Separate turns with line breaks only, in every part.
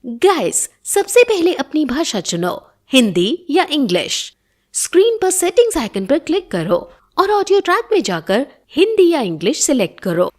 Guys, सबसे पहले अपनी भाषा चुनो, हिंदी या इंग्लिश। स्क्रीन पर सेटिंग्स आइकन पर क्लिक करो और ऑडियो ट्रैक में जाकर हिंदी या इंग्लिश सिलेक्ट करो।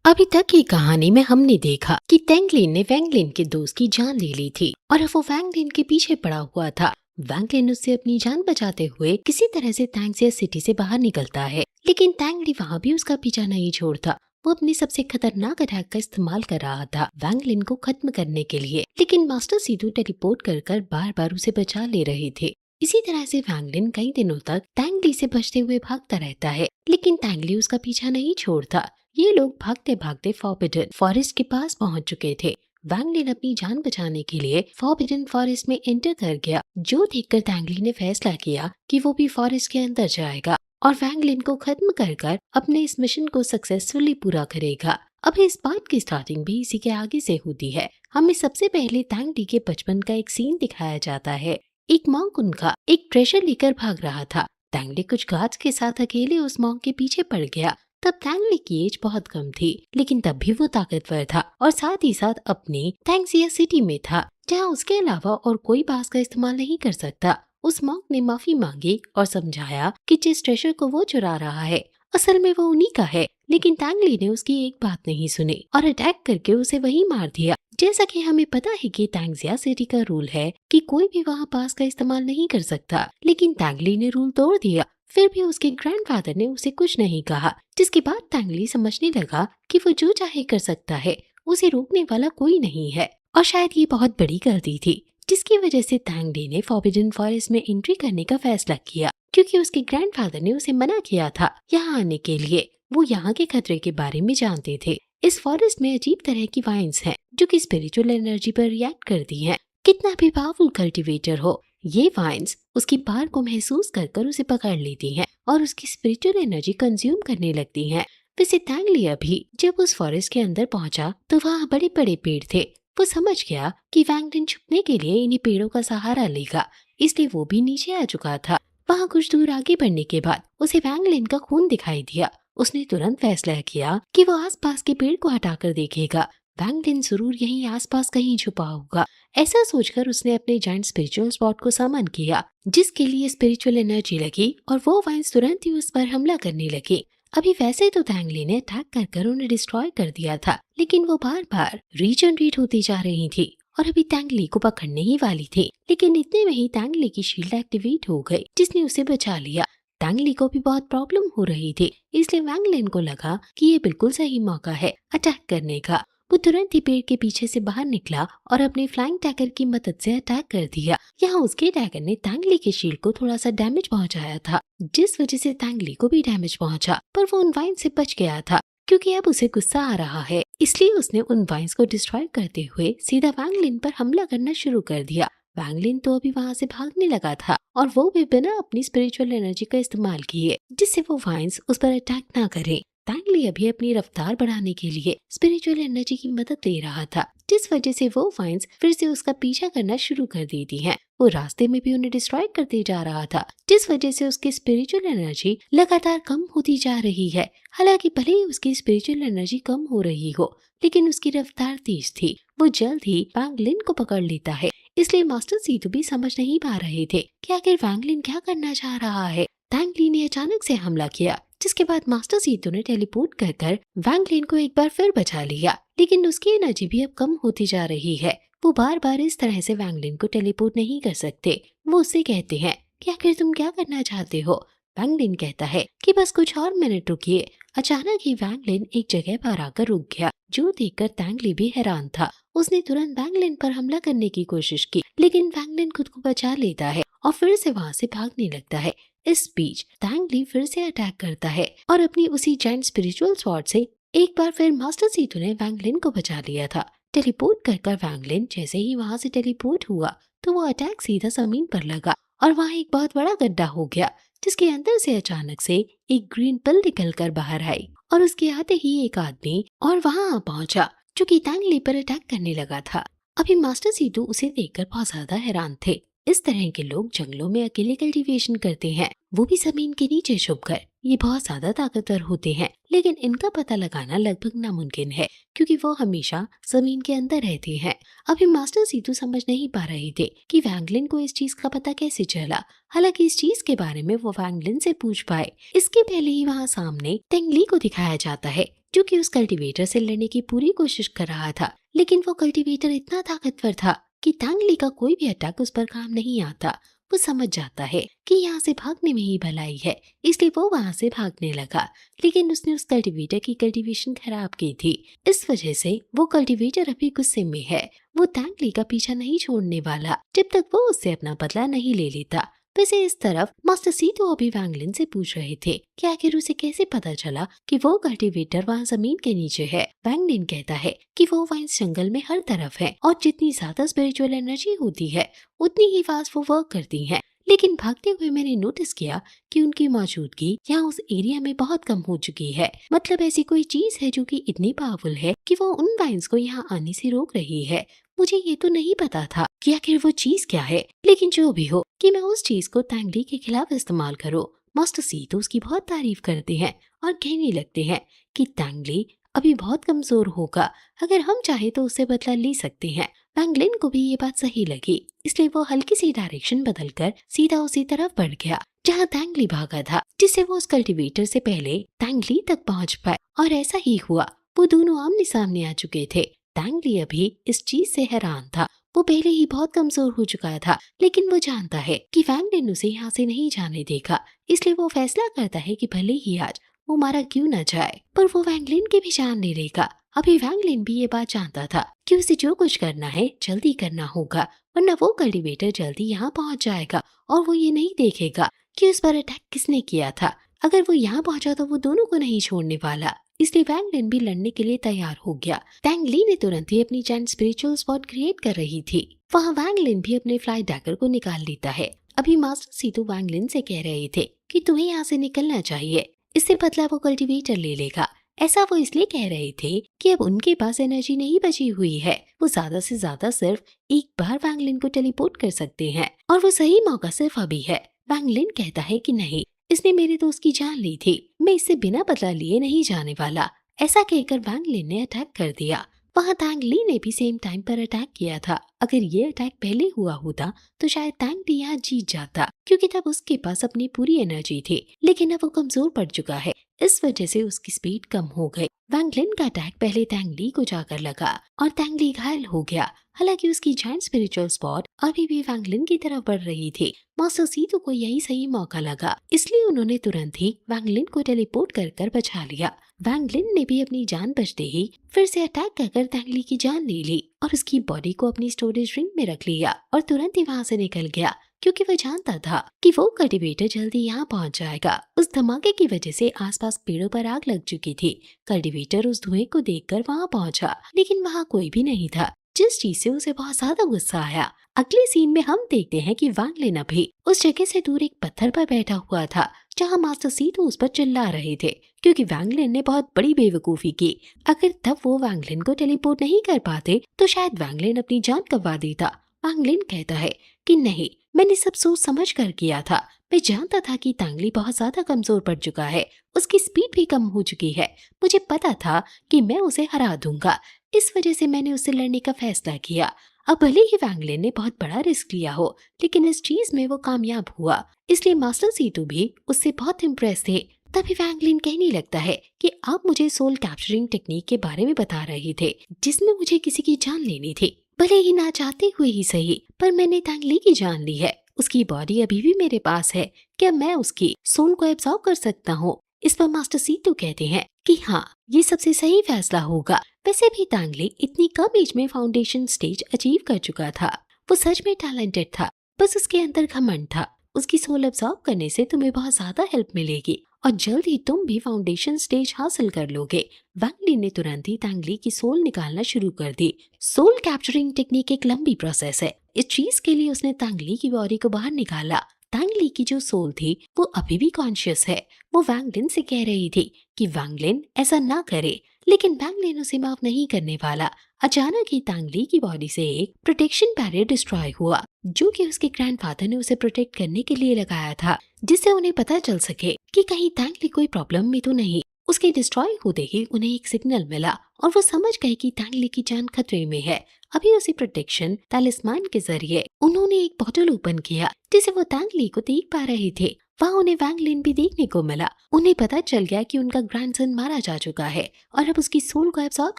अभी तक की कहानी में हमने देखा कि तेंगलिन ने वैंगलिन के दोस्त की जान ले ली थी और अब वो वैंगलिन के पीछे पड़ा हुआ था। वैंगलिन उससे अपनी जान बचाते हुए किसी तरह से तैंगजिया सिटी से बाहर निकलता है, लेकिन तैंगली वहाँ भी उसका पीछा नहीं छोड़ता। वो अपने सबसे खतरनाक अटैक का इस्तेमाल कर रहा था वैंगलिन को खत्म करने के लिए, लेकिन मास्टर सीधू टेलीपोर्ट कर बार बार उसे बचा ले रहे थे। इसी तरह से वैंगलिन कई दिनों तक तैंगली से बचते हुए भागता रहता है, लेकिन तैंगली उसका पीछा नहीं छोड़ता। ये लोग भागते भागते फॉरबिडन फॉरेस्ट के पास पहुंच चुके थे। वैंगलिन अपनी जान बचाने के लिए फॉरबिडन फॉरेस्ट में एंटर कर गया, जो देखकर तैंगली ने फैसला किया कि वो भी फॉरेस्ट के अंदर जाएगा और वैंगलिन को खत्म कर अपने इस मिशन को सक्सेसफुली पूरा करेगा। अब इस बात की स्टार्टिंग भी इसी के आगे से होती है। हमें सबसे पहले तैंगली के बचपन का एक सीन दिखाया जाता है। एक मॉन्क उनका एक ट्रेजर लेकर भाग रहा था। तैंगली कुछ गार्ड्स के साथ अकेले उस मॉन्क के पीछे पड़ गया। तब तैंगली की एज बहुत कम थी, लेकिन तब भी वो ताकतवर था और साथ ही साथ अपनी तैंगजिया सिटी में था, जहाँ उसके अलावा और कोई बास का इस्तेमाल नहीं कर सकता। उस मॉन्क ने माफी मांगी और समझाया कि जिस ट्रेजर को वो चुरा रहा है असल में वो उन्हीं का है, लेकिन तैंगली ने उसकी एक बात नहीं सुनी और अटैक करके उसे वहीं मार दिया। जैसा कि हमें पता है कि तैंगजिया सिटी का रूल है कि कोई भी वहाँ पास का इस्तेमाल नहीं कर सकता, लेकिन तैंगली ने रूल तोड़ दिया। फिर भी उसके ग्रैंडफादर ने उसे कुछ नहीं कहा, जिसके बाद तैंगली समझने लगा कि वो जो चाहे कर सकता है, उसे रोकने वाला कोई नहीं है। और शायद ये बहुत बड़ी गलती थी, जिसकी वजह से तैंगली ने फॉरबिडन फॉरेस्ट में एंट्री करने का फैसला किया, क्योंकि उसके ग्रैंडफादर ने उसे मना किया था यहाँ आने के लिए। वो यहाँ के खतरे के बारे में जानते थे। इस फॉरेस्ट में अजीब तरह की वाइन्स हैं, जो कि स्पिरिचुअल एनर्जी पर रिएक्ट करती हैं। कितना भी पावरफुल कल्टीवेटर हो, ये वाइन्स उसकी पावर को महसूस कर उसे पकड़ लेती हैं और उसकी स्पिरिचुअल एनर्जी कंज्यूम करने लगती हैं। वैसे तैंगली अभी जब उस फॉरेस्ट के अंदर पहुंचा तो वहाँ बड़े बड़े पेड़ थे। वो समझ गया कि वैंगलिन छुपने के लिए इन्हीं पेड़ों का सहारा लेगा, इसलिए वो भी नीचे आ चुका था। वहाँ कुछ दूर आगे बढ़ने के बाद उसे वैंगलिन का खून दिखाई दिया। उसने तुरंत फैसला किया कि वो आसपास के पेड़ को हटाकर देखेगा। वैंगलिन जरूर यहीं आसपास कहीं छुपा होगा। ऐसा सोचकर उसने अपने जायंट स्पिरिचुअल स्पॉट को समन किया, जिसके लिए स्पिरिचुअल एनर्जी लगी और वो वाइन्स तुरंत ही उस पर हमला करने लगी। अभी वैसे तो तैंगली ने अटैक कर उन्हें डिस्ट्रॉय कर दिया था, लेकिन वो बार बार रीजनरेट होती जा रही थी और अभी तैंगली को पकड़ने ही वाली थी। लेकिन इतने में ही तैंगली की शील्ड एक्टिवेट हो गई, जिसने उसे बचा लिया। तैंगली को भी बहुत प्रॉब्लम हो रही थी, इसलिए वैंगलिन को लगा कि ये बिल्कुल सही मौका है अटैक करने का। वो तुरंत ही पेड़ के पीछे से बाहर निकला और अपने फ्लाइंग टैगर की मदद से अटैक कर दिया। यहाँ उसके टैगर ने तैंगली के शील्ड को थोड़ा सा डैमेज पहुंचाया था, जिस वजह से तैंगली को भी डैमेज पहुंचा, पर वो उन वाइन से बच गया था, क्योंकि अब उसे गुस्सा आ रहा है। इसलिए उसने उन वाइन्स को डिस्ट्रॉय करते हुए सीधा वैंगलिन पर हमला करना शुरू कर दिया। वैंगलिन तो अभी वहाँ से भागने लगा था और वो भी बिना अपनी स्पिरिचुअल एनर्जी का इस्तेमाल किए, जिससे वो वाइन्स उस पर अटैक ना करें। तैंगली अभी अपनी रफ्तार बढ़ाने के लिए स्पिरिचुअल एनर्जी की मदद ले रहा था, जिस वजह से वो वाइन्स फिर से उसका पीछा करना शुरू कर देती हैं। वो रास्ते में भी उन्हें डिस्ट्रॉय करते जा रहा था, जिस वजह से उसकी स्पिरिचुअल एनर्जी लगातार कम होती जा रही है। हालांकि भले ही उसकी स्पिरिचुअल एनर्जी कम हो रही हो, लेकिन उसकी रफ्तार तेज थी। वो जल्द ही वैंगलिन को पकड़ लेता है। इसलिए मास्टर सीधू भी समझ नहीं पा रहे थे कि आखिर वैंगलिन क्या करना चाह रहा है। तैंगली ने अचानक से हमला किया, जिसके बाद मास्टर सीधू ने टेलीपोर्ट कर वैंगलिन को एक बार फिर बचा लिया, लेकिन उसकी एनर्जी भी अब कम होती जा रही है। वो बार बार इस तरह से वैंगलिन को टेलीपोर्ट नहीं कर सकते। वो उससे कहते हैं कि आखिर तुम क्या करना चाहते हो। वैंगलिन कहता है कि बस कुछ और मिनट रुकिए। अचानक ही वैंगलिन एक जगह पर आकर रुक गया, जो देखकर तैंगली भी हैरान था। उसने तुरंत वैंगलिन पर हमला करने की कोशिश की, लेकिन वैंगलिन खुद को बचा लेता है और फिर से वहाँ से भागने लगता है। इस बीच तैंगली फिर से अटैक करता है और अपनी उसी जायंट स्पिरिचुअल स्वॉर्ड से एक बार फिर मास्टर सीधू ने वैंगलिन को बचा लिया था। टेलीपोर्ट कर वैंगलिन जैसे ही वहाँ से टेलीपोर्ट हुआ तो वो अटैक सीधा जमीन पर लगा और वहाँ एक बहुत बड़ा गड्ढा हो गया, जिसके अंदर से अचानक से एक ग्रीन पिल निकलकर बाहर आई और उसके आते ही एक आदमी और वहाँ पहुंचा, जो कि तैंगली पर अटैक करने लगा था। अभी मास्टर सीधू उसे देखकर बहुत ज्यादा हैरान थे। इस तरह के लोग जंगलों में अकेले कल्टीवेशन करते हैं। वो भी जमीन के नीचे छुपकर। ये बहुत ज्यादा ताकतवर होते हैं, लेकिन इनका पता लगाना लगभग नामुमकिन है क्योंकि वो हमेशा जमीन के अंदर रहते हैं। अभी मास्टर सीतू समझ नहीं पा रहे थे कि वैंगलिन को इस चीज का पता कैसे चला। हालांकि इस चीज के बारे में वो वैंगलिन से पूछ पाए इसके पहले ही वहाँ सामने तेंगली को दिखाया जाता है, जो कि उस कल्टीवेटर से लड़ने की पूरी कोशिश कर रहा था। लेकिन वो कल्टीवेटर इतना ताकतवर था कि तेंगली का कोई भी अटैक उस पर काम नहीं आता। वो समझ जाता है कि यहाँ से भागने में ही भलाई है, इसलिए वो वहाँ से भागने लगा। लेकिन उसने उस कल्टीवेटर की कल्टीवेशन खराब की थी। इस वजह से वो कल्टीवेटर अभी गुस्से में है। वो तेंगली का पीछा नहीं छोड़ने वाला जब तक वो उससे अपना बदला नहीं ले लेता। वैसे इस तरफ मास्टर सीतू अभी वैंगलिन से पूछ रहे थे कि आखिर उसे कैसे पता चला कि वो कल्टीवेटर वहाँ जमीन के नीचे है। वैंगलिन कहता है कि वो वहाँ इस जंगल में हर तरफ है और जितनी ज्यादा स्पिरिचुअल एनर्जी होती है उतनी ही फास्ट वो वर्क करती है। लेकिन भागते हुए मैंने नोटिस किया कि उनकी मौजूदगी यहाँ उस एरिया में बहुत कम हो चुकी है। मतलब ऐसी कोई चीज है जो कि इतनी पावरफुल है कि वो उन वाइन्स को यहाँ आने से रोक रही है। मुझे ये तो नहीं पता था कि आखिर वो चीज क्या है, लेकिन जो भी हो कि मैं उस चीज को तेंगली के खिलाफ इस्तेमाल करूँ। मास्टर सी तो उसकी बहुत तारीफ करते हैं और कहने लगते हैं कि तेंगली अभी बहुत कमजोर होगा, अगर हम चाहे तो उससे बदला ले सकते हैं। वैंगलिन को भी ये बात सही लगी, इसलिए वो हल्की सी डायरेक्शन बदलकर सीधा उसी तरफ बढ़ गया जहाँ तेंगली भागा था, जिससे वो उस कल्टीवेटर से पहले तेंगली तक पहुँच पाए। और ऐसा ही हुआ, वो दोनों आमने सामने आ चुके थे। तेंगली अभी इस चीज से हैरान था। वो पहले ही बहुत कमजोर हो चुका था, लेकिन वो जानता है कि वैंगलिन उसे यहाँ से नहीं जाने देगा, इसलिए वो फैसला करता है कि भले ही आज वो मारा क्यों न जाए पर वो वैंगलिन की भी जान नहीं लेगा। अभी वैंगलिन भी ये बात जानता था कि उसे जो कुछ करना है जल्दी करना होगा, वरना वो कल्टीवेटर जल्दी यहाँ पहुँच जाएगा और वो ये नहीं देखेगा कि उस पर अटैक किसने किया था। अगर वो यहाँ पहुँचा तो वो दोनों को नहीं छोड़ने वाला, इसलिए वैंगलिन भी लड़ने के लिए तैयार हो गया। तेंगली ने तुरंत ही अपनी जान स्पिरिचुअल स्पॉट क्रिएट कर रही थी। वहाँ वैंगलिन भी अपने फ्लाई डैगर को निकाल लेता है। अभी मास्टर सीतू वैंगलिन से कह रहे थे कि तुम्हें यहाँ से निकलना चाहिए, इससे बदला वो कल्टीवेटर ले लेगा। ऐसा वो इसलिए कह रहे थे कि अब उनके पास एनर्जी नहीं बची हुई है। वो ज्यादा से ज्यादा सिर्फ एक बार वैंगलिन को टेलीपोर्ट कर सकते हैं और वो सही मौका सिर्फ अभी है। वैंगलिन कहता है कि नहीं, इसने मेरे दोस्त की जान ली थी, मैं इससे बिना बदला लिए नहीं जाने वाला। ऐसा कहकर वैंगलिन ने अटैक कर दिया। वहाँ तेंगली ने भी सेम टाइम पर अटैक किया था। अगर ये अटैक पहले हुआ होता तो शायद तेंगली यहाँ जीत जाता, क्योंकि तब उसके पास अपनी पूरी एनर्जी थी। लेकिन अब वो कमजोर पड़ चुका है, इस वजह से उसकी स्पीड कम हो गई। वैंगलिन का अटैक पहले तेंगली को जाकर लगा और तेंगली घायल हो गया। हालांकि उसकी जायंट स्पिरिचुअल स्पॉट अभी भी वैंगलिन की तरफ बढ़ रही थी। मास्टर सीतू को यही सही मौका लगा, इसलिए उन्होंने तुरंत ही वैंगलिन को टेलीपोर्ट कर बचा लिया। वैंगलिन ने भी अपनी जान बचते ही फिर से अटैक कर तेंगली की जान ले ली और उसकी बॉडी को अपनी स्टोरेज रिंग में रख लिया और तुरंत ही वहाँ से निकल गया, क्योंकि वो जानता था कि वो कल्टीवेटर जल्दी यहाँ पहुँच जाएगा। उस धमाके की वजह से आसपास पेड़ों पर आग लग चुकी थी। कल्टीवेटर उस धुएं को देखकर वहाँ पहुँचा, लेकिन वहाँ कोई भी नहीं था, जिस चीज से उसे बहुत ज्यादा गुस्सा आया। अगले सीन में हम देखते हैं कि वैंगलिन अभी उस जगह से दूर एक पत्थर पर बैठा हुआ था जहाँ मास्टर सीतू उस पर चिल्ला रहे थे, क्योंकि वैंगलिन ने बहुत बड़ी बेवकूफी की। अगर तब वो वैंगलिन को टेलीपोर्ट नहीं कर पाते तो शायद वैंगलिन अपनी जान गंवा देता। वैंगलिन कहता है कि नहीं, मैंने सब सोच समझ कर किया था। मैं जानता था कि तेंगली बहुत ज्यादा कमजोर पड़ चुका है, उसकी स्पीड भी कम हो चुकी है। मुझे पता था कि मैं उसे हरा दूंगा, इस वजह से मैंने उससे लड़ने का फैसला किया। अब भले ही वैंगलिन ने बहुत बड़ा रिस्क लिया हो, लेकिन इस चीज में वो कामयाब हुआ, इसलिए मास्टर सीतू भी उससे बहुत इम्प्रेस थे। तभी वैंगलिन कहने लगता है कि आप मुझे सोल कैप्चरिंग टेक्निक के बारे में बता रहे थे, जिसमें मुझे किसी की जान लेनी थी। भले ही ना चाहते हुए ही सही, पर मैंने तेंगली की जान ली है। उसकी बॉडी अभी भी मेरे पास है, क्या मैं उसकी सोल को एब्जॉर्ब कर सकता हूँ? इस पर मास्टर सीतू कहते हैं कि हाँ, ये सबसे सही फैसला होगा। वैसे भी तेंगली इतनी कम एज में फाउंडेशन स्टेज अचीव कर चुका था। वो सच में टैलेंटेड था, बस उसके अंदर घमंड था। उसकी सोल एब्जॉर्ब करने से तुम्हें बहुत ज्यादा हेल्प मिलेगी और जल्द ही तुम भी फाउंडेशन स्टेज हासिल कर लोगे। वैंगलिन ने तुरंत ही तेंगली की सोल निकालना शुरू कर दी। सोल कैप्चरिंग टेक्निक एक लंबी प्रोसेस है। इस चीज के लिए उसने तेंगली की बॉडी को बाहर निकाला। तेंगली की जो सोल थी वो अभी भी कॉन्शियस है। वो वैंगलिन से कह रही थी कि वैंगलिन ऐसा ना करे, लेकिन वैंगलिन उसे माफ नहीं करने वाला। अचानक ही तांग ली की बॉडी से एक प्रोटेक्शन बैरियर डिस्ट्रॉय हुआ, जो कि उसके ग्रैंडफादर ने उसे प्रोटेक्ट करने के लिए लगाया था, जिससे उन्हें पता चल सके कि कहीं तांग ली कोई प्रॉब्लम में तो नहीं। उसके डिस्ट्रॉय होते ही उन्हें एक सिग्नल मिला और वो समझ गए कि तांग ली की जान खतरे में है। अभी उसी प्रोटेक्शन तालिस्मान के जरिए उन्होंने एक बॉटल ओपन किया, जिसे वो तांग ली को देख पा रहे थे। वहाँ उन्हें वैंगलिन भी देखने को मिला। उन्हें पता चल गया कि उनका ग्रैंडसन मारा जा चुका है और अब उसकी सोल को एब्सॉर्ब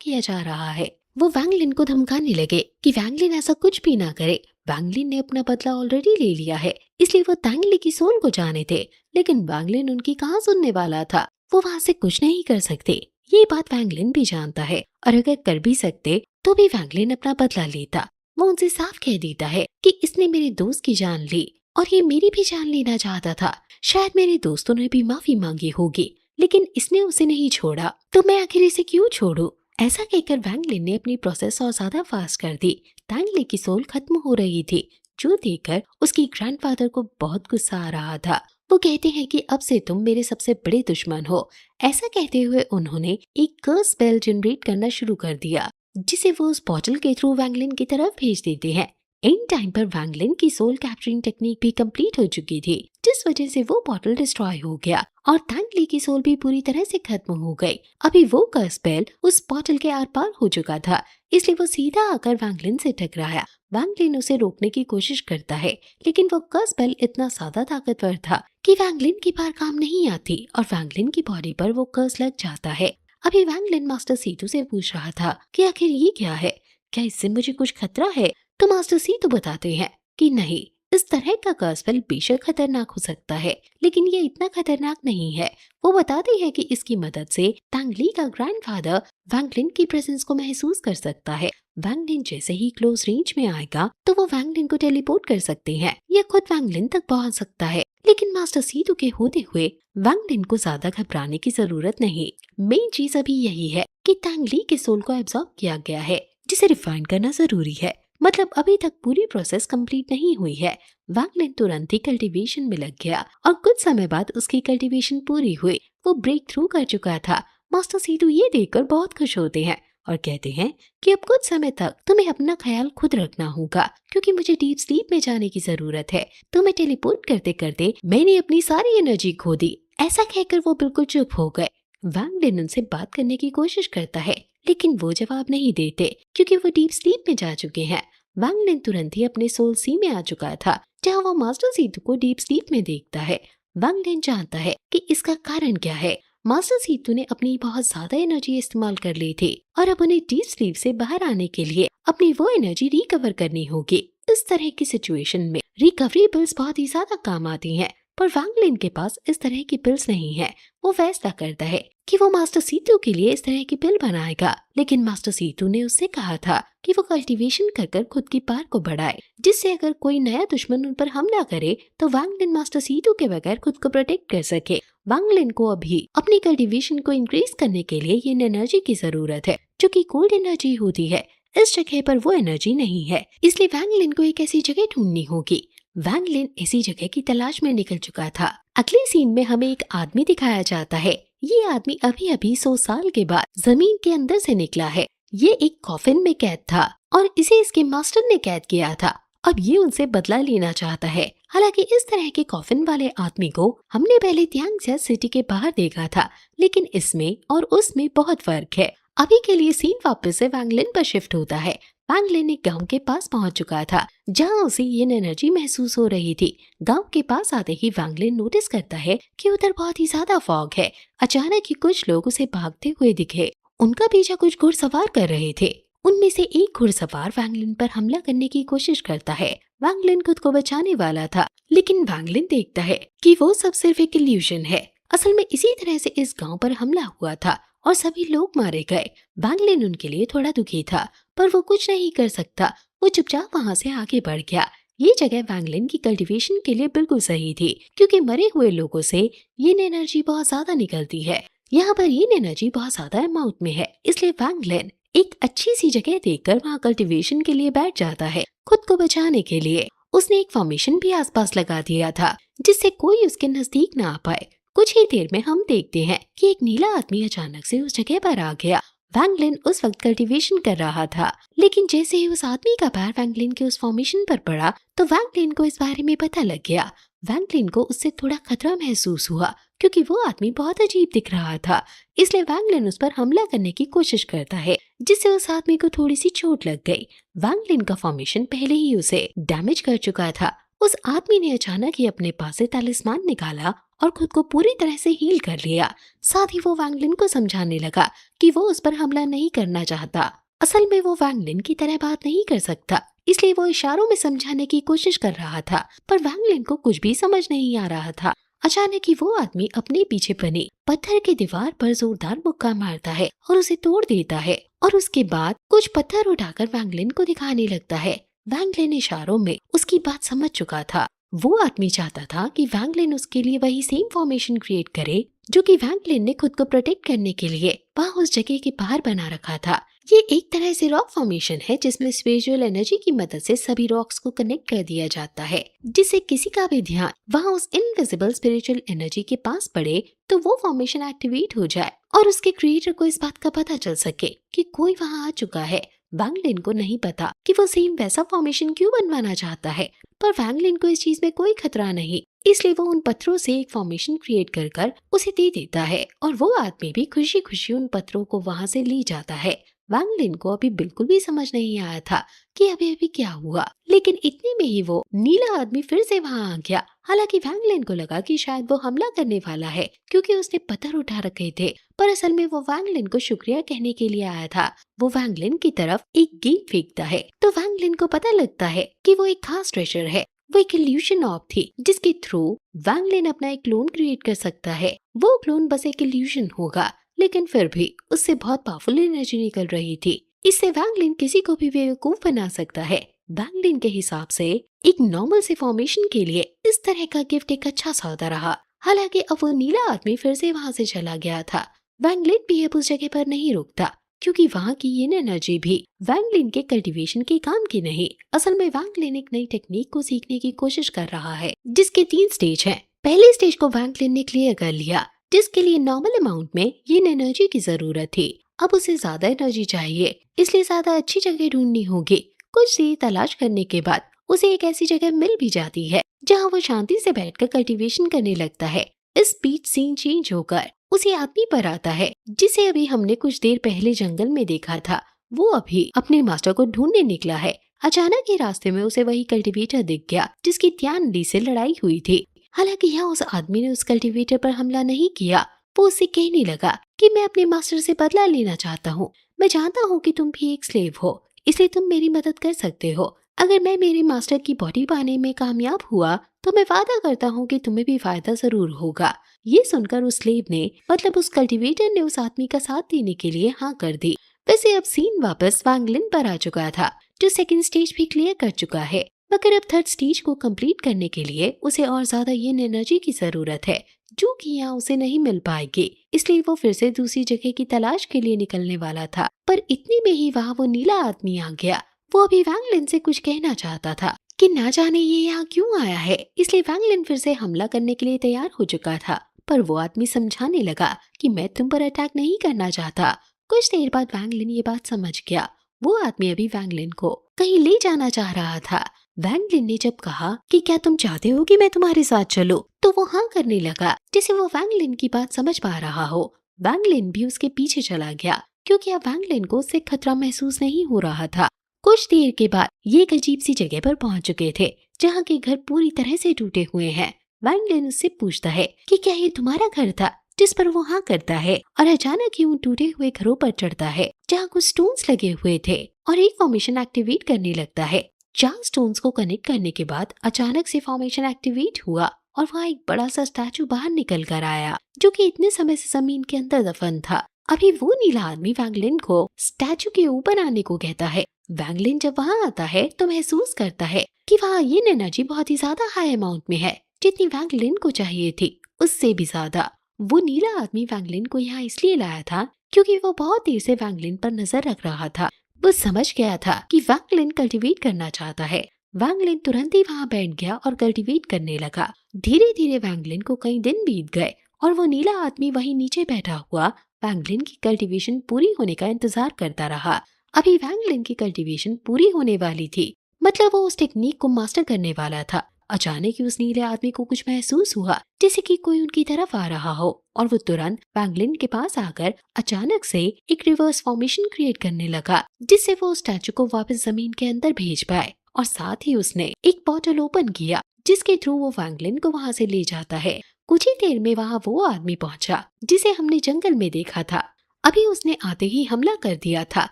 किया जा रहा है। वो वैंगलिन को धमकाने लगे कि वैंगलिन ऐसा कुछ भी ना करे। वैंगलिन ने अपना बदला ऑलरेडी ले लिया है, इसलिए वो तांग ली की सोल को जाने थे। लेकिन वैंगलिन उनकी कहाँ सुनने वाला था। वो वहाँ से कुछ नहीं कर सकते। ये बात वैंगलिन भी जानता है और अगर कर भी सकते तो भी वैंगलिन अपना बदला लेता। वो उनसे साफ कह देता है कि इसने मेरे दोस्त की जान ली और ये मेरी भी जान लेना चाहता था। शायद मेरे दोस्तों ने भी माफी मांगी होगी, लेकिन इसने उसे नहीं छोड़ा, तो मैं आखिर इसे क्यों छोड़ूं? ऐसा कहकर वैंगलिन ने अपनी प्रोसेस और ज्यादा फास्ट कर दी। तांग ली की सोल खत्म हो रही थी, जो देखकर उसकी ग्रैंडफादर को बहुत गुस्सा आ रहा था। वो कहते हैं कि अब से तुम मेरे सबसे बड़े दुश्मन हो। ऐसा कहते हुए उन्होंने एक कर्स स्पेल जनरेट करना शुरू कर दिया, जिसे वो उस बॉटल के थ्रू वैंगलिन की तरफ भेज देते हैं। इन टाइम पर वैंगलिन की सोल कैप्चरिंग टेक्निक भी कंप्लीट हो चुकी थी, जिस वजह से वो बॉटल डिस्ट्रॉय हो गया और तांग ली की सोल भी पूरी तरह से खत्म हो गई। अभी वो कर्स स्पेल उस बॉटल के आर पार हो चुका था, इसलिए वो सीधा आकर वैंगलिन से टकराया। वैंगलिन उसे रोकने की कोशिश करता है, लेकिन वो कर्स स्पेल इतना ज्यादा ताकतवर था कि वैंगलिन की बार काम नहीं आती और वैंगलिन की बॉडी पर वो कर्स लग जाता है। अभी वैंगलिन मास्टर सीतू से पूछ रहा था कि आखिर ये क्या है, क्या इससे मुझे कुछ खतरा है? तो मास्टर सीतू बताते हैं कि नहीं, इस तरह का कर्स स्पेल बेशक खतरनाक हो सकता है, लेकिन ये इतना खतरनाक नहीं है। वो बताते हैं कि इसकी मदद से तांग ली का ग्रैंडफादर वैंगलिन की प्रेजेंस को महसूस कर सकता है। वैंगलिन जैसे ही क्लोज रेंज में आएगा तो वो वैंगलिन को टेलीपोर्ट कर सकते हैं या खुद वैंगलिन तक पहुंच सकता है। लेकिन मास्टर सीतू के होते हुए वैंगलिन को ज्यादा घबराने की जरूरत नहीं। मेन चीज अभी यही है कि तांग ली के सोल को एब्सॉर्ब किया गया है, जिसे रिफाइन करना जरूरी है। मतलब अभी तक पूरी प्रोसेस कंप्लीट नहीं हुई है। वैंगलिन तुरंत ही कल्टीवेशन में लग गया और कुछ समय बाद उसकी कल्टीवेशन पूरी हुई। वो ब्रेक थ्रू कर चुका था। मास्टर सीतू ये देखकर बहुत खुश होते हैं और कहते हैं कि अब कुछ समय तक तुम्हें अपना ख्याल खुद रखना होगा, क्योंकि मुझे डीप स्लीप में जाने की जरूरत है। तुम्हें टेलीपोर्ट करते करते मैंने अपनी सारी एनर्जी खो दी। ऐसा कहकर वो बिल्कुल चुप हो गए। वैंगलिन उनसे बात करने की कोशिश करता है, लेकिन वो जवाब नहीं देते क्योंकि वो डीप स्लीप में जा चुके हैं। वैंगलिन तुरंत ही अपने सोल सी में आ चुका था, जहाँ वो मास्टर सीतू को डीप स्लीप में देखता है। वैंगलिन जानता है कि इसका कारण क्या है। मास्टर सीतू ने अपनी बहुत ज्यादा एनर्जी इस्तेमाल कर ली थी और अब उन्हें डीप स्लीप से बाहर आने के लिए अपनी वो एनर्जी रिकवर करनी होगी। इस तरह की सिचुएशन में रिकवरी पिल्स बहुत ही ज्यादा काम आती हैं, पर वैंगलिन के पास इस तरह की पिल्स नहीं है। वो फैसला करता है कि वो मास्टर सीतू के लिए इस तरह की पिल बनाएगा, लेकिन मास्टर सीतू ने उससे कहा था कि वो कल्टीवेशन कर खुद की पावर को बढ़ाए, जिससे अगर कोई नया दुश्मन उन पर हमला करे तो वैंगलिन मास्टर सीतू के बगैर खुद को प्रोटेक्ट कर सके। वैंगलिन को अभी अपनी कल्टीवेशन को इंक्रीज करने के लिए ये एनर्जी की जरूरत है, जो कि कोल्ड एनर्जी होती है। इस जगह पर वो एनर्जी नहीं है, इसलिए वैंगलिन को एक ऐसी जगह ढूंढनी होगी। वैंगलिन ऐसी जगह की तलाश में निकल चुका था। अगले सीन में हमें एक आदमी दिखाया जाता है। ये आदमी अभी अभी 100 साल के बाद जमीन के अंदर से निकला है। ये एक कॉफिन में कैद था और इसे इसके मास्टर ने कैद किया था। अब ये उनसे बदला लेना चाहता है। हालांकि इस तरह के कॉफिन वाले आदमी को हमने पहले त्यांगजिया सिटी के बाहर देखा था, लेकिन इसमें और उसमें बहुत फर्क है। अभी के लिए सीन वापस से वैंगलिन पर शिफ्ट होता है। वैंगलिन एक गांव के पास पहुंच चुका था, जहां उसे ये एनर्जी महसूस हो रही थी। गांव के पास आते ही वैंगलिन नोटिस करता है कि उधर बहुत ही ज्यादा फॉग है। अचानक ही कुछ लोग उसे भागते हुए दिखे। उनका पीछा कुछ घुड़सवार कर रहे थे। उनमें से एक घुड़सवार वैंगलिन पर हमला करने की कोशिश करता है। वैंगलिन खुद को बचाने वाला था, लेकिन वैंगलिन देखता है कि वो सब सिर्फ एक इल्यूजन है। असल में इसी तरह से इस गांव पर हमला हुआ था और सभी लोग मारे गए। वैंगलिन उनके लिए थोड़ा दुखी था, पर वो कुछ नहीं कर सकता। वो चुपचाप वहाँ से आगे बढ़ गया। ये जगह वैंगलिन की कल्टीवेशन के लिए बिल्कुल सही थी, क्योंकि मरे हुए लोगों से ये एनर्जी बहुत ज्यादा निकलती है। यहाँ पर ये एनर्जी बहुत ज्यादा अमाउंट में है, इसलिए वैंगलिन एक अच्छी सी जगह देखकर वहाँ कल्टीवेशन के लिए बैठ जाता है। खुद को बचाने के लिए उसने एक फॉर्मेशन भी आसपास लगा दिया था, जिससे कोई उसके नजदीक न आ पाए। कुछ ही देर में हम देखते हैं कि एक नीला आदमी अचानक से उस जगह पर आ गया वैंगलिन उस वक्त कल्टीवेशन कर रहा था, लेकिन जैसे ही उस आदमी का पैर वैंगलिन के उस फॉर्मेशन पर पड़ा तो वैंगलिन को इस बारे में पता लग गया। वैंगलिन को उससे थोड़ा खतरा महसूस हुआ क्योंकि वो आदमी बहुत अजीब दिख रहा था, इसलिए वैंगलिन उस पर हमला करने की कोशिश करता है, जिससे उस आदमी को थोड़ी सी चोट लग गई। वैंगलिन का फॉर्मेशन पहले ही उसे डैमेज कर चुका था। उस आदमी ने अचानक ही अपने पास से तालिस्मान निकाला और खुद को पूरी तरह से हील कर लिया। साथ ही वो वैंगलिन को समझाने लगा कि वो उस पर हमला नहीं करना चाहता। असल में वो वैंगलिन की तरह बात नहीं कर सकता, इसलिए वो इशारों में समझाने की कोशिश कर रहा था, पर वैंगलिन को कुछ भी समझ नहीं आ रहा था। अचानक ही वो आदमी अपने पीछे बनी पत्थर की दीवार पर जोरदार मुक्का मारता है और उसे तोड़ देता है, और उसके बाद कुछ पत्थर उठाकर वैंगलिन को दिखाने लगता है। वैंगलिन इशारों में उसकी बात समझ चुका था। वो आदमी चाहता था कि वैंगलिन उसके लिए वही सेम फॉर्मेशन क्रिएट करे जो कि वैंगलिन ने खुद को प्रोटेक्ट करने के लिए वहाँ उस जगह के बाहर बना रखा था। ये एक तरह से रॉक फॉर्मेशन है जिसमें स्पिरिचुअल एनर्जी की मदद से सभी रॉक्स को कनेक्ट कर दिया जाता है, जिससे किसी का भी ध्यान वहाँ उस इनविजिबल स्पिरिचुअल एनर्जी के पास पड़े तो वो फॉर्मेशन एक्टिवेट हो जाए और उसके क्रिएटर को इस बात का पता चल सके कि कोई वहाँ आ चुका है। वैंगलिन को नहीं पता कि वो सेम वैसा फॉर्मेशन क्यों बनवाना चाहता है, पर वैंगलिन को इस चीज में कोई खतरा नहीं, इसलिए वो उन पत्थरों से एक फॉर्मेशन क्रिएट कर उसे दे देता है और वो आदमी भी खुशी खुशी उन पत्थरों को वहाँ से ले जाता है। वैंगलिन को अभी बिल्कुल भी समझ नहीं आया था कि अभी अभी क्या हुआ, लेकिन इतने में ही वो नीला आदमी फिर से वहाँ आ गया। हालांकि वैंगलिन को लगा कि शायद वो हमला करने वाला है क्योंकि उसने पत्थर उठा रखे थे, पर असल में वो वैंगलिन को शुक्रिया कहने के लिए आया था। वो वैंगलिन की तरफ एक गेंद फेंकता है तो वैंगलिन को पता लगता है कि वो एक खास ट्रेजर है। वो एक इल्यूशन ऑर्ब थी जिसके थ्रू वैंगलिन अपना एक क्लोन क्रिएट कर सकता है। वो क्लोन बस एक इल्यूशन होगा, लेकिन फिर भी उससे बहुत पावरफुल एनर्जी निकल रही थी। इससे वैंगलिन किसी को भी बेवकूफ बना सकता है। वैंगलिन के हिसाब से एक नॉर्मल से फॉर्मेशन के लिए इस तरह का गिफ्ट एक अच्छा सौदा रहा। हालांकि अब वो नीला आदमी फिर से वहाँ से चला गया था। वैंगलिन भी अब उस जगह पर नहीं रुकता क्योंकि वहाँ की ये एनर्जी भी वैंगलिन के कल्टीवेशन के काम की नहीं। असल में वैंगलिन एक नई टेक्निक को सीखने की कोशिश कर रहा है जिसके 3 स्टेज हैं। पहले स्टेज को वैंगलिन ने क्लियर कर लिया, जिसके लिए नॉर्मल अमाउंट में ये एनर्जी की जरूरत थी। अब उसे ज्यादा एनर्जी चाहिए, इसलिए ज्यादा अच्छी जगह ढूंढनी होगी। कुछ देर तलाश करने के बाद उसे एक ऐसी जगह मिल भी जाती है जहाँ वो शांति से बैठकर कल्टीवेशन करने लगता है। इस बीच सीन चेंज होकर उसी आदमी पर आता है जिसे अभी हमने कुछ देर पहले जंगल में देखा था। वो अभी अपने मास्टर को ढूंढने निकला है। अचानक ही रास्ते में उसे वही कल्टीवेटर दिख गया जिसकी त्यान ली से लड़ाई हुई थी। हालांकि यहाँ उस आदमी ने उस कल्टीवेटर पर हमला नहीं किया। वो उससे कहने लगा कि मैं अपने मास्टर से बदला लेना चाहता हूँ। मैं जानता हूँ कि तुम भी एक स्लेव हो, इसलिए तुम मेरी मदद कर सकते हो। अगर मैं मेरे मास्टर की बॉडी पाने में कामयाब हुआ तो मैं वादा करता हूँ कि तुम्हें भी फायदा जरूर होगा। ये सुनकर उस स्लेव ने, मतलब उस कल्टीवेटर ने उस आदमी का साथ देने के लिए हाँ कर दी। वैसे अब सीन वापस वैंगलिन पर आ चुका था जो सेकंड स्टेज भी क्लियर कर चुका है, मगर अब थर्ड स्टेज को कंप्लीट करने के लिए उसे और ज्यादा ये एनर्जी की जरूरत है जो कि यहाँ उसे नहीं मिल पाएगी। इसलिए वो फिर से दूसरी जगह की तलाश के लिए निकलने वाला था, पर इतने में ही वहाँ वो नीला आदमी आ गया। वो अभी वैंगलिन से कुछ कहना चाहता था कि ना जाने ये यहाँ क्यों आया है, इसलिए वैंगलिन फिर से हमला करने के लिए तैयार हो चुका था। पर वो आदमी समझाने लगा कि मैं तुम पर अटैक नहीं करना चाहता। कुछ देर बाद वैंगलिन ये बात समझ गया। वो आदमी अभी वैंगलिन को कहीं ले जाना चाह रहा था। वैंगलिन ने जब कहा कि क्या तुम चाहते हो कि मैं तुम्हारे साथ चलूं, तो वो हाँ करने लगा, जिसे वो वैंगलिन की बात समझ पा रहा हो। वैंगलिन भी उसके पीछे चला गया क्योंकि अब वैंगलिन को उससे खतरा महसूस नहीं हो रहा था। कुछ देर के बाद ये एक अजीब सी जगह पर पहुंच चुके थे जहाँ के घर पूरी तरह से टूटे हुए हैं। वैंगलिन उससे पूछता है कि क्या ये तुम्हारा घर था, जिस पर वो हाँ करता है और अचानक ही उन टूटे हुए घरों पर चढ़ता है जहाँ कुछ स्टोन्स लगे हुए थे और एक फॉर्मेशन एक्टिवेट करने लगता है। 4 स्टोन्स को कनेक्ट करने के बाद अचानक से फॉर्मेशन एक्टिवेट हुआ और वहाँ एक बड़ा सा स्टैचू बाहर निकल कर आया जो कि इतने समय से जमीन के अंदर दफन था। अभी वो नीला आदमी वैंगलिन को स्टैचू के ऊपर आने को कहता है। वैंगलिन जब वहाँ आता है तो महसूस करता है कि वहाँ ये एनर्जी बहुत ही ज्यादा हाई अमाउंट में है, जितनी वैंगलिन को चाहिए थी उससे भी ज्यादा। वो नीला आदमी वैंगलिन को यहाँ इसलिए लाया था क्योंकि वो बहुत देर से वैंगलिन पर नजर रख रहा था। वो समझ गया था कि वैंगलिन कल्टीवेट करना चाहता है। वैंगलिन तुरंत ही वहाँ बैठ गया और कल्टीवेट करने लगा। धीरे धीरे वैंगलिन को कई दिन बीत गए और वो नीला आदमी वहीं नीचे बैठा हुआ वैंगलिन की कल्टीवेशन पूरी होने का इंतजार करता रहा। अभी वैंगलिन की कल्टीवेशन पूरी होने वाली थी, मतलब वो उस टेक्निक को मास्टर करने वाला था। अचानक ही उस नीले आदमी को कुछ महसूस हुआ, जैसे कि कोई उनकी तरफ आ रहा हो, और वो तुरंत वैंगलिन के पास आकर अचानक से एक रिवर्स फॉर्मेशन क्रिएट करने लगा, जिससे वो उस स्टैचू को वापस जमीन के अंदर भेज पाए। और साथ ही उसने एक पोर्टल ओपन किया, जिसके थ्रू वो वैंगलिन को वहाँ से ले जाता है। कुछ ही देर में वहाँ वो आदमी पहुँचा जिसे हमने जंगल में देखा था। अभी उसने आते ही हमला कर दिया था,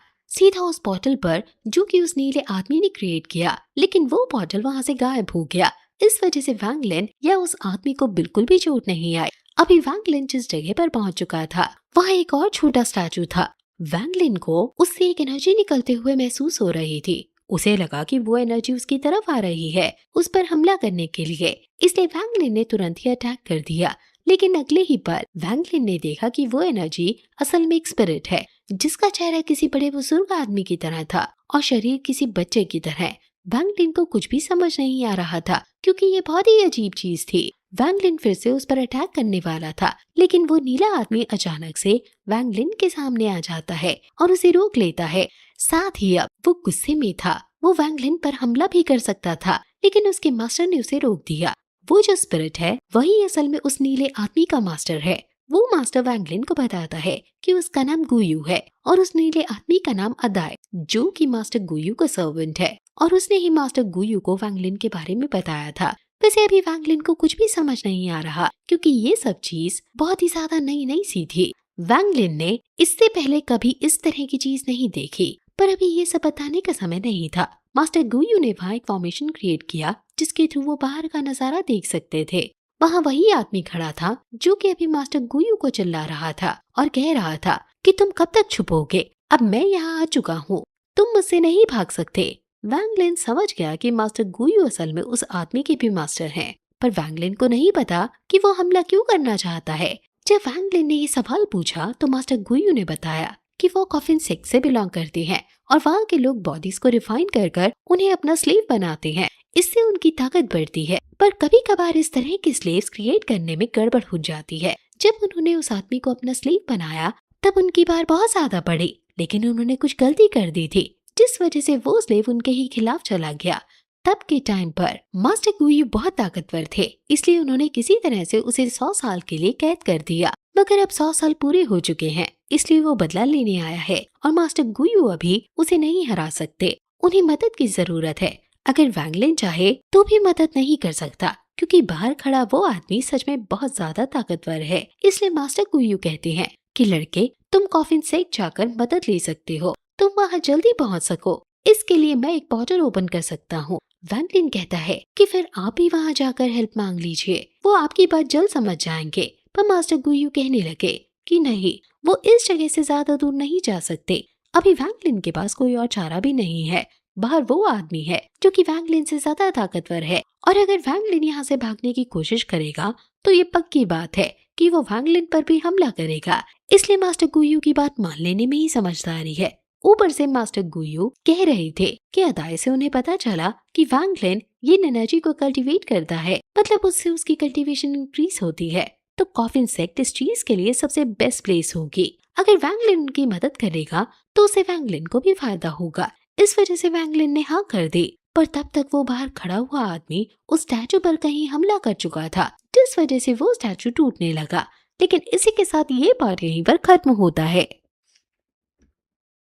सीधा उस पोर्टल पर जो कि उस नीले आदमी ने क्रिएट किया, लेकिन वो पोर्टल वहाँ से गायब हो गया। इस वजह से वैंगलिन या उस आदमी को बिल्कुल भी चोट नहीं आई। अभी वैंगलिन जिस जगह पर पहुंच चुका था, वहाँ एक और छोटा स्टैचू था। वैंगलिन को उससे एक एनर्जी निकलते हुए महसूस हो रही थी। उसे लगा कि वो एनर्जी उसकी तरफ आ रही है, उस पर हमला करने के लिए। इसलिए वैंगलिन ने तुरंत ही अटैक कर दिया। लेकिन अगले ही पल वैंगलिन ने देखा कि वो एनर्जी असल में एक स्पिरिट है, जिसका चेहरा किसी बड़े बुजुर्ग आदमी की तरह था और शरीर किसी बच्चे की तरह। वैंगलिन को कुछ भी समझ नहीं आ रहा था, क्योंकि ये बहुत ही अजीब चीज थी। वैंगलिन फिर से उस पर अटैक करने वाला था, लेकिन वो नीला आदमी अचानक से वैंगलिन के सामने आ जाता है और उसे रोक लेता है। साथ ही अब वो गुस्से में था। वो वैंगलिन पर हमला भी कर सकता था, लेकिन उसके मास्टर ने उसे रोक दिया। वो जो स्पिरिट है वही असल में उस नीले आदमी का मास्टर है। वो मास्टर वैंगलिन को बताता है कि उसका नाम गुयू है और उस नीले आदमी का नाम अदाय, जो कि मास्टर गुयू का सर्वेंट है। और उसने ही मास्टर गुयू को वैंगलिन के बारे में बताया था। वैसे अभी वैंगलिन को कुछ भी समझ नहीं आ रहा, क्योंकि ये सब चीज बहुत ही ज्यादा नई नई सी थी। वैंगलिन ने इससे पहले कभी इस तरह की चीज नहीं देखी, पर अभी ये सब बताने का समय नहीं था। मास्टर गुयू ने वहाँ एक फॉर्मेशन क्रिएट किया, जिसके थ्रू वो बाहर का नजारा देख सकते थे। वहाँ वही आदमी खड़ा था जो कि अभी मास्टर गुयू को चिल्ला रहा था और कह रहा था कि तुम कब तक छुपोगे, अब मैं यहाँ आ चुका हूँ, तुम मुझसे नहीं भाग सकते। वैंगलिन समझ गया कि मास्टर गुयू असल में उस आदमी के भी मास्टर हैं, पर वैंगलिन को नहीं पता कि वो हमला क्यों करना चाहता है। जब वैंगलिन ने ये सवाल पूछा तो मास्टर गुयू ने बताया कि वो कॉफिन सेक्ट से बिलोंग करते हैं और वहाँ के लोग बॉडीज को रिफाइन कर उन्हें अपना स्लेव बनाते हैं। इससे उनकी ताकत बढ़ती है, पर कभी कभार इस तरह के स्लेव्स क्रिएट करने में गड़बड़ हो जाती है। जब उन्होंने उस आदमी को अपना स्लेव बनाया तब उनकी बार बहुत ज्यादा बढ़ी, लेकिन उन्होंने कुछ गलती कर दी थी, जिस वजह से वो स्लेव उनके ही खिलाफ चला गया। तब के टाइम पर मास्टर गुयू बहुत ताकतवर थे, इसलिए उन्होंने किसी तरह से उसे 100 साल के लिए कैद कर दिया। मगर अब 100 साल पूरे हो चुके हैं, इसलिए वो बदला लेने आया है और मास्टर गुयू अभी उसे नहीं हरा सकते। उन्हें मदद की जरूरत है। अगर वैंगलिन चाहे तो भी मदद नहीं कर सकता, क्योंकि बाहर खड़ा वो आदमी सच में बहुत ज्यादा ताकतवर है। इसलिए मास्टर गुयू कहते हैं कि लड़के, तुम कॉफिन सेक्ट जाकर मदद ले सकते हो, तुम वहाँ जल्दी पहुँच सको, इसके लिए मैं एक पोर्टल ओपन कर सकता हूँ। वैंगलिन कहता है कि फिर आप भी वहाँ जाकर हेल्प मांग लीजिए, वो आपकी बात जल्द समझ जाएंगे। पर मास्टर गुयू कहने लगे कि नहीं, वो इस जगह से ज्यादा दूर नहीं जा सकते। अभी वैंगलिन के पास कोई और चारा भी नहीं है। बाहर वो आदमी है जो कि वैंगलिन से ज्यादा ताकतवर है, और अगर वैंगलिन यहाँ से भागने की कोशिश करेगा तो ये पक्की बात है कि वो वैंगलिन पर भी हमला करेगा। इसलिए मास्टर गुयू की बात मान लेने में ही समझदारी है। ऊपर से मास्टर गुयू कह रहे थे कि अदाय से उन्हें पता चला कि वैंगलिन ये एनर्जी को कल्टीवेट करता है, मतलब उससे उसकी कल्टीवेशन इंक्रीज होती है। तो कॉफिन सेक्ट इस चीज के लिए सबसे बेस्ट प्लेस होगी। अगर वैंगलिन उनकी मदद करेगा तो उसे वैंगलिन को भी फायदा होगा। इस वजह से वैंगलिन ने हाँ कर दी। पर तब तक वो बाहर खड़ा हुआ आदमी उस स्टैचू पर कहीं हमला कर चुका था, जिस वजह से वो स्टैचू टूटने लगा। लेकिन इसी के साथ ये पार्ट यहीं पर खत्म होता है।